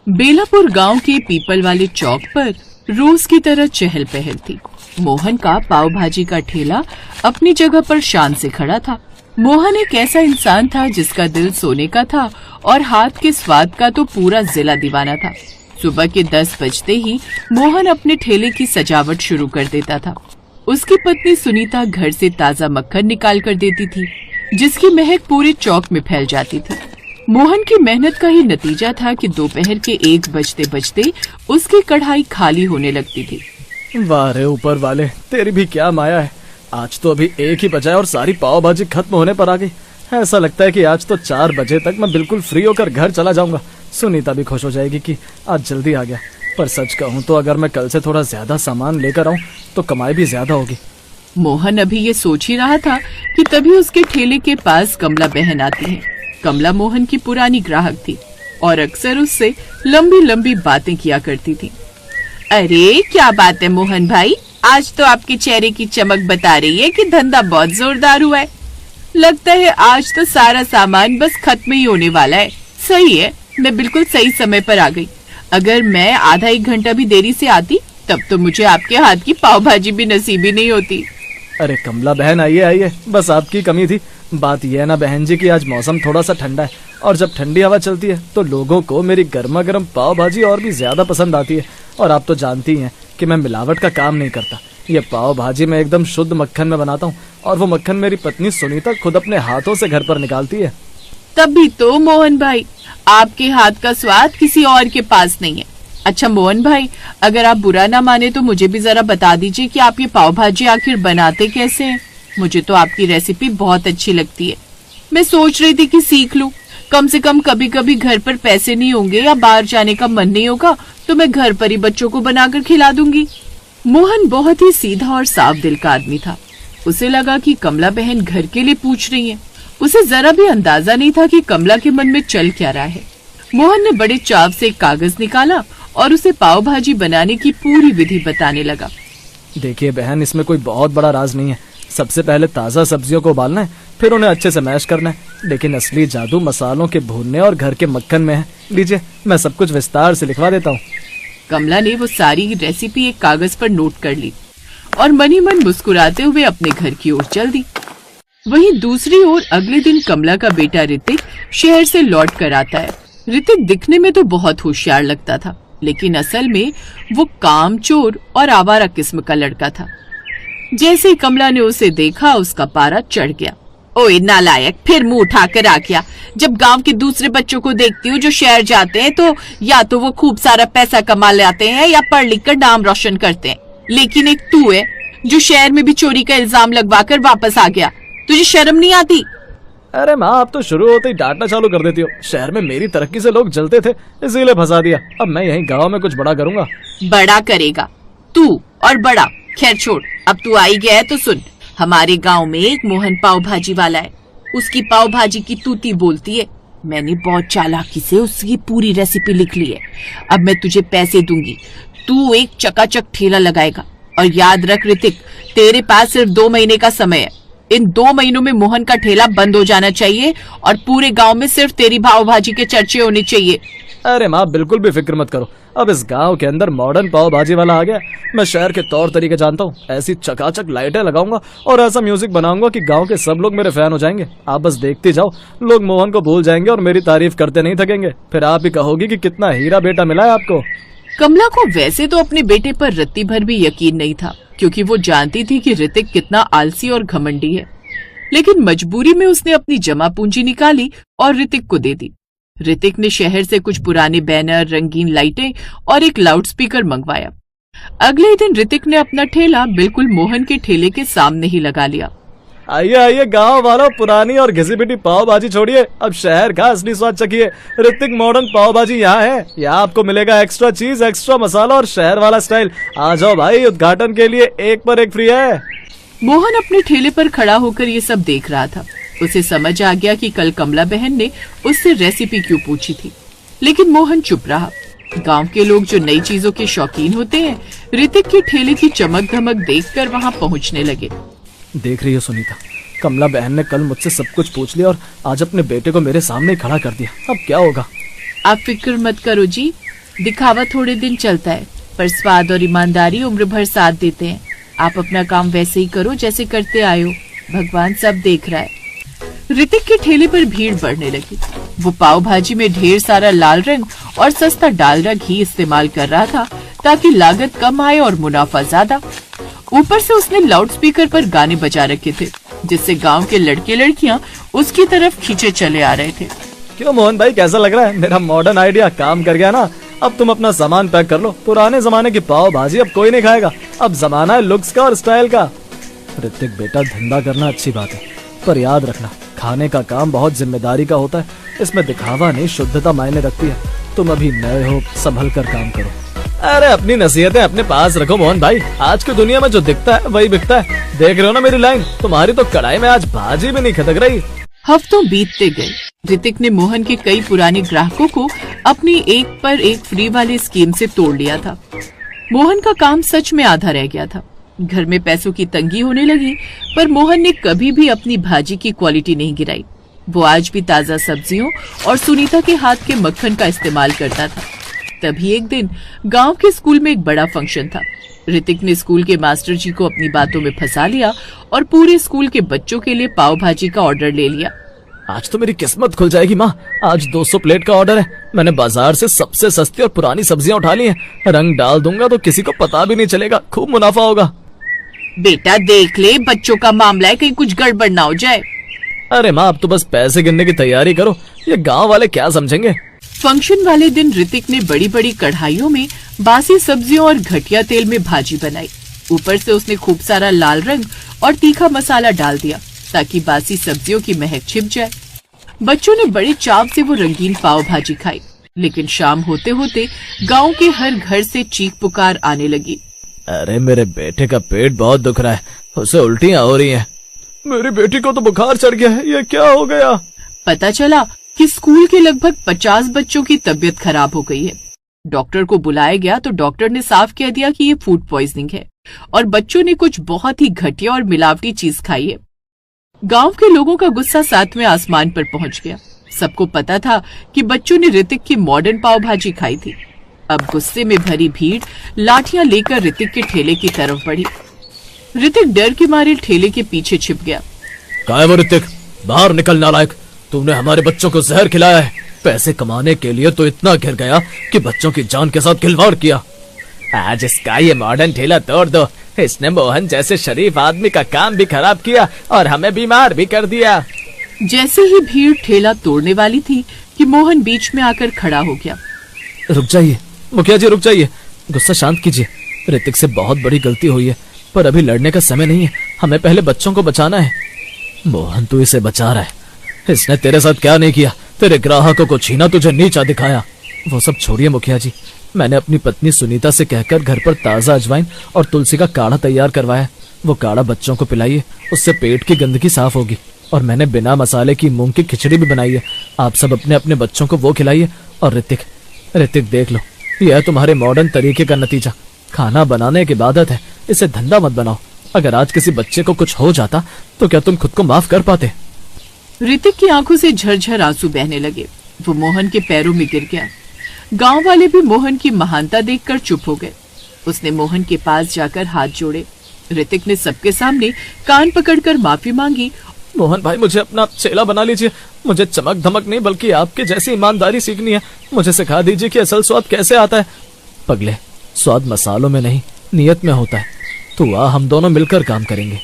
बेलापुर गांव के पीपल वाले चौक पर रोज की तरह चहल पहल थी। मोहन का पाव भाजी का ठेला अपनी जगह पर शान से खड़ा था। मोहन एक ऐसा इंसान था जिसका दिल सोने का था और हाथ के स्वाद का तो पूरा जिला दीवाना था। सुबह के 10 बजते ही मोहन अपने ठेले की सजावट शुरू कर देता था। उसकी पत्नी सुनीता घर से ताजा मक्खन निकाल कर देती थी, जिसकी महक पूरे चौक में फैल जाती थी। मोहन की मेहनत का ही नतीजा था कि दोपहर के 1 बजते बजते उसकी कढ़ाई खाली होने लगती थी। वाह रे ऊपर वाले, तेरी भी क्या माया है। आज तो अभी 1 ही बजा है और सारी पाव भाजी खत्म होने पर आ गई। ऐसा लगता है कि आज तो 4 बजे तक मैं बिल्कुल फ्री होकर घर चला जाऊंगा। सुनीता भी खुश हो जाएगी कि आज जल्दी आ गया। पर सच कहूँ तो अगर मैं कल से थोड़ा ज्यादा सामान लेकर आऊँ तो कमाई भी ज्यादा होगी। मोहन अभी ये सोच ही रहा था कि तभी उसके ठेले के पास कमला बहन आती है। कमला मोहन की पुरानी ग्राहक थी और अक्सर उससे लंबी लंबी बातें किया करती थी। अरे क्या बात है मोहन भाई, आज तो आपके चेहरे की चमक बता रही है कि धंधा बहुत जोरदार हुआ है। लगता है आज तो सारा सामान बस खत्म ही होने वाला है। सही है, मैं बिल्कुल सही समय पर आ गई। अगर मैं आधा 1 घंटा भी देरी से आती तब तो मुझे आपके हाथ की पाव भाजी भी नसीब ही नहीं होती। अरे कमला बहन, आइए आइए, बस आपकी कमी थी। बात यह है ना बहन जी कि आज मौसम थोड़ा सा ठंडा है और जब ठंडी हवा चलती है तो लोगों को मेरी गर्मा गर्म पाव भाजी और भी ज्यादा पसंद आती है। और आप तो जानती हैं कि मैं मिलावट का काम नहीं करता। ये पाव भाजी मैं एकदम शुद्ध मक्खन में बनाता हूँ और वो मक्खन मेरी पत्नी सुनीता खुद अपने हाथों से घर पर निकालती है। तभी तो मोहन भाई, आपके हाथ का स्वाद किसी और के पास नहीं है। अच्छा मोहन भाई, अगर आप बुरा ना माने तो मुझे भी जरा बता दीजिए कि आप ये पाव भाजी आखिर बनाते कैसे हैं। मुझे तो आपकी रेसिपी बहुत अच्छी लगती है। मैं सोच रही थी कि सीख लूं। कम से कम कभी कभी घर पर पैसे नहीं होंगे या बाहर जाने का मन नहीं होगा तो मैं घर पर ही बच्चों को बनाकर खिला दूंगी। मोहन बहुत ही सीधा और साफ दिल का आदमी था। उसे लगा कि कमला बहन घर के लिए पूछ रही है। उसे जरा भी अंदाजा नहीं था कि कमला के मन में चल क्या रहा है। मोहन ने बड़े चाव से एक कागज निकाला और उसे पाव भाजी बनाने की पूरी विधि बताने लगा। देखिए बहन, इसमें कोई बहुत बड़ा राज नहीं है। सबसे पहले ताज़ा सब्जियों को उबालना है, फिर उन्हें अच्छे से मैश करना है। लेकिन असली जादू मसालों के भूनने और घर के मक्खन में है। लीजिए, मैं सब कुछ विस्तार से लिखवा देता हूँ। कमला ने वो सारी रेसिपी एक कागज पर नोट कर ली और मनी मन मुस्कुराते हुए अपने घर की ओर चल दी। वहीं दूसरी ओर अगले दिन कमला का बेटा ऋतिक शहर से लौट कर आता है। ऋतिक दिखने में तो बहुत होशियार लगता था, लेकिन असल में वो कामचोर और आवारा किस्म का लड़का था। जैसे ही कमला ने उसे देखा उसका पारा चढ़ गया। ओए नालायक, फिर मुंह उठाकर आ गया। जब गांव के दूसरे बच्चों को देखती हूँ जो शहर जाते हैं तो या तो वो खूब सारा पैसा कमा लाते हैं या पढ़ लिख कर नाम रोशन करते हैं, लेकिन एक तू है जो शहर में भी चोरी का इल्जाम लगवाकर वापस आ गया। तुझे शर्म नहीं आती? अरे माँ, आप तो शुरू होते ही डांटना चालू कर देती हो। शहर में मेरी तरक्की से लोग जलते थे, इसीलिए फंसा दिया। अब मैं यहीं गाँव में कुछ बड़ा करूंगा। बड़ा करेगा तू और बड़ा? खैर छोड़, अब तू आई गया है तो सुन। हमारे गांव में एक मोहन पाव भाजी वाला है। उसकी पाव भाजी की तूती बोलती है। मैंने बहुत चालाकी से उसकी पूरी रेसिपी लिख ली है। अब मैं तुझे पैसे दूंगी, तू एक चकाचक ठेला लगाएगा। और याद रख ऋतिक, तेरे पास सिर्फ 2 महीने का समय है। इन 2 महीनों में मोहन का ठेला बंद हो जाना चाहिए और पूरे गांव में सिर्फ तेरी पाव भाजी के चर्चे होने चाहिए। अरे माँ, बिल्कुल भी फिक्र मत करो। अब इस गांव के अंदर मॉडर्न पाव भाजी वाला आ गया। मैं शहर के तौर तरीके जानता हूँ। ऐसी चकाचक लाइटें लगाऊंगा और ऐसा म्यूजिक बनाऊंगा कि गांव के सब लोग मेरे फैन हो जाएंगे। आप बस देखते जाओ, लोग मोहन को भूल जाएंगे और मेरी तारीफ करते नहीं थकेंगे। फिर आप ही कहोगी कि कितना हीरा बेटा मिला है आपको। कमला को वैसे तो अपने बेटे पर रत्ती भर भी यकीन नहीं था, क्योंकि वो जानती थी कि ऋतिक कितना आलसी और घमंडी है। लेकिन मजबूरी में उसने अपनी जमा पूंजी निकाली और ऋतिक को दे दी। ऋतिक ने शहर से कुछ पुराने बैनर, रंगीन लाइटें और एक लाउडस्पीकर मंगवाया। अगले दिन ऋतिक ने अपना ठेला बिल्कुल मोहन के ठेले के सामने ही लगा लिया। आइए आइए गांव वालों, पुरानी और घिसी पिटी पाव भाजी छोड़िए, अब शहर का असली स्वाद चखिए। ऋतिक मॉडर्न पाव भाजी यहाँ है। यहाँ आपको मिलेगा एक्स्ट्रा चीज, एक्स्ट्रा मसाला और शहर वाला स्टाइल। आ जाओ भाई, उद्घाटन के लिए 1 पर 1 फ्री है। मोहन अपने ठेले पर खड़ा होकर ये सब देख रहा था। उसे समझ आ गया कि कल कमला बहन ने उससे रेसिपी क्यों पूछी थी, लेकिन मोहन चुप रहा। गांव के लोग जो नई चीजों के शौकीन होते हैं, ऋतिक के ठेले की चमक धमक देखकर वहां पहुंचने लगे। देख रही हो सुनीता, कमला बहन ने कल मुझसे सब कुछ पूछ लिया और आज अपने बेटे को मेरे सामने खड़ा कर दिया। अब क्या होगा? आप फिक्र मत करो जी, दिखावा थोड़े दिन चलता है, पर स्वाद और ईमानदारी उम्र भर साथ देते हैं। आप अपना काम वैसे ही करो जैसे करते आए हो, भगवान सब देख रहा है। ऋतिक के ठेले पर भीड़ बढ़ने लगी। वो पाव भाजी में ढेर सारा लाल रंग और सस्ता डालडा घी इस्तेमाल कर रहा था ताकि लागत कम आए और मुनाफा ज्यादा। ऊपर से उसने लाउडस्पीकर पर गाने बजा रखे थे, जिससे गांव के लड़के लड़कियां उसकी तरफ खींचे चले आ रहे थे। क्यों मोहन भाई, कैसा लग रहा है? मेरा मॉडर्न आइडिया काम कर गया ना? अब तुम अपना सामान पैक कर लो। पुराने जमाने की पाव भाजी अब कोई नहीं खाएगा। अब जमाना है लुक्स का और स्टाइल का। ऋतिक बेटा, धंधा करना अच्छी बात है, पर याद रखना खाने का काम बहुत जिम्मेदारी का होता है। इसमें दिखावा नहीं, शुद्धता मायने रखती है। तुम अभी नए हो, संभल कर काम करो। अरे अपनी नसीहतें अपने पास रखो मोहन भाई। आज की दुनिया में जो दिखता है वही बिकता है। देख रहे हो ना मेरी लाइन? तुम्हारी तो कढ़ाई में आज भाजी भी नहीं खदक रही। हफ्तों बीतते गए। ऋतिक ने मोहन के कई पुराने ग्राहकों को अपनी एक पर एक फ्री वाले स्कीम से तोड़ लिया था। मोहन का काम सच में आधा रह गया था। घर में पैसों की तंगी होने लगी, पर मोहन ने कभी भी अपनी भाजी की क्वालिटी नहीं गिराई। वो आज भी ताजा सब्जियों और सुनीता के हाथ के मक्खन का इस्तेमाल करता था। तभी एक दिन गांव के स्कूल में एक बड़ा फंक्शन था। ऋतिक ने स्कूल के मास्टर जी को अपनी बातों में फंसा लिया और पूरे स्कूल के बच्चों के लिए पाव भाजी का ऑर्डर ले लिया। आज तो मेरी किस्मत खुल जाएगी माँ। आज 200 प्लेट का ऑर्डर है। मैंने बाजार से सबसे सस्ती और पुरानी सब्जियां उठा ली हैं। रंग डाल दूंगा तो किसी को पता भी नहीं चलेगा। खूब मुनाफा होगा। बेटा देख ले, बच्चों का मामला है, कहीं कुछ गड़बड़ ना हो जाए। अरे माँ, अब तो बस पैसे गिनने की तैयारी करो। ये गांव वाले क्या समझेंगे? फंक्शन वाले दिन ऋतिक ने बड़ी बड़ी कढ़ाइयों में बासी सब्जियों और घटिया तेल में भाजी बनाई। ऊपर से उसने खूब सारा लाल रंग और तीखा मसाला डाल दिया ताकि बासी सब्जियों की महक छिप जाए। बच्चों ने बड़े चाव से वो रंगीन पाव भाजी खाई, लेकिन शाम होते होते गांव के हर घर से चीख पुकार आने लगी। अरे मेरे बेटे का पेट बहुत दुख रहा है, उसे उल्टियां हो रही हैं। मेरी बेटी को तो बुखार चढ़ गया है, ये क्या हो गया? पता चला कि स्कूल के लगभग 50 बच्चों की तबीयत खराब हो गई है। डॉक्टर को बुलाया गया तो डॉक्टर ने साफ कह दिया कि ये फूड पॉइजनिंग है और बच्चों ने कुछ बहुत ही घटिया और मिलावटी चीज खाई है। गांव के लोगों का गुस्सा 7वें आसमान पर पहुंच गया। सबको पता था कि बच्चों ने ऋतिक की मॉडर्न पाव भाजी खाई थी। अब गुस्से में भरी भीड़ लाठियां लेकर ऋतिक के ठेले की तरफ बढ़ी। ऋतिक डर के मारे ठेले के पीछे छिप गया। कहाँ है वो ऋतिक? बाहर निकल नालायक। तुमने हमारे बच्चों को जहर खिलाया है। पैसे कमाने के लिए तो इतना गिर गया कि बच्चों की जान के साथ खिलवाड़ किया। आज इसका ये मॉडर्न ठेला तोड़ दो। इसने मोहन जैसे शरीफ आदमी का काम भी खराब किया और हमें बीमार भी कर दिया। जैसे ही भीड़ ठेला तोड़ने वाली थी कि मोहन बीच में आकर खड़ा हो गया। रुक जाइए मुखिया जी, रुक जाइए। गुस्सा शांत कीजिए। ऋतिक से बहुत बड़ी गलती हुई है, पर अभी लड़ने का समय नहीं है। हमें पहले बच्चों को बचाना है। मोहन, तू इसे बचा रहा है। इसने तेरे साथ क्या नहीं किया? तेरे ग्राहकों को छीना, तुझे नीचा दिखाया। वो सब छोड़िए मुखिया जी। मैंने अपनी पत्नी सुनीता से कहकर घर पर ताजा अजवाइन और तुलसी का काढ़ा तैयार करवाया। वो काढ़ा बच्चों को पिलाइए, उससे पेट की गंदगी साफ होगी। और मैंने बिना मसाले की मूंग की खिचड़ी भी बनाई है। आप सब अपने अपने बच्चों को वो खिलाइए। और ऋतिक देख लो, यह है तुम्हारे मॉडर्न तरीके का नतीजा। खाना बनाने की आदत है, इसे धंधा मत बनाओ। अगर आज किसी बच्चे को कुछ हो जाता तो क्या तुम खुद को माफ कर पाते? ऋतिक की आंखों से झरझर आंसू बहने लगे। वो मोहन के पैरों में गिर गया। गांव वाले भी मोहन की महानता देखकर चुप हो गए। उसने मोहन के पास जाकर हाथ जोड़े। ऋतिक ने सबके सामने कान पकड़कर माफी मांगी। मोहन भाई, मुझे अपना चेला बना लीजिए। मुझे चमक धमक नहीं बल्कि आपके जैसी ईमानदारी सीखनी है। मुझे सिखा दीजिए कि असल स्वाद कैसे आता है। पगले, स्वाद मसालों में नहीं, नियत में होता है। तो हम दोनों मिलकर काम करेंगे।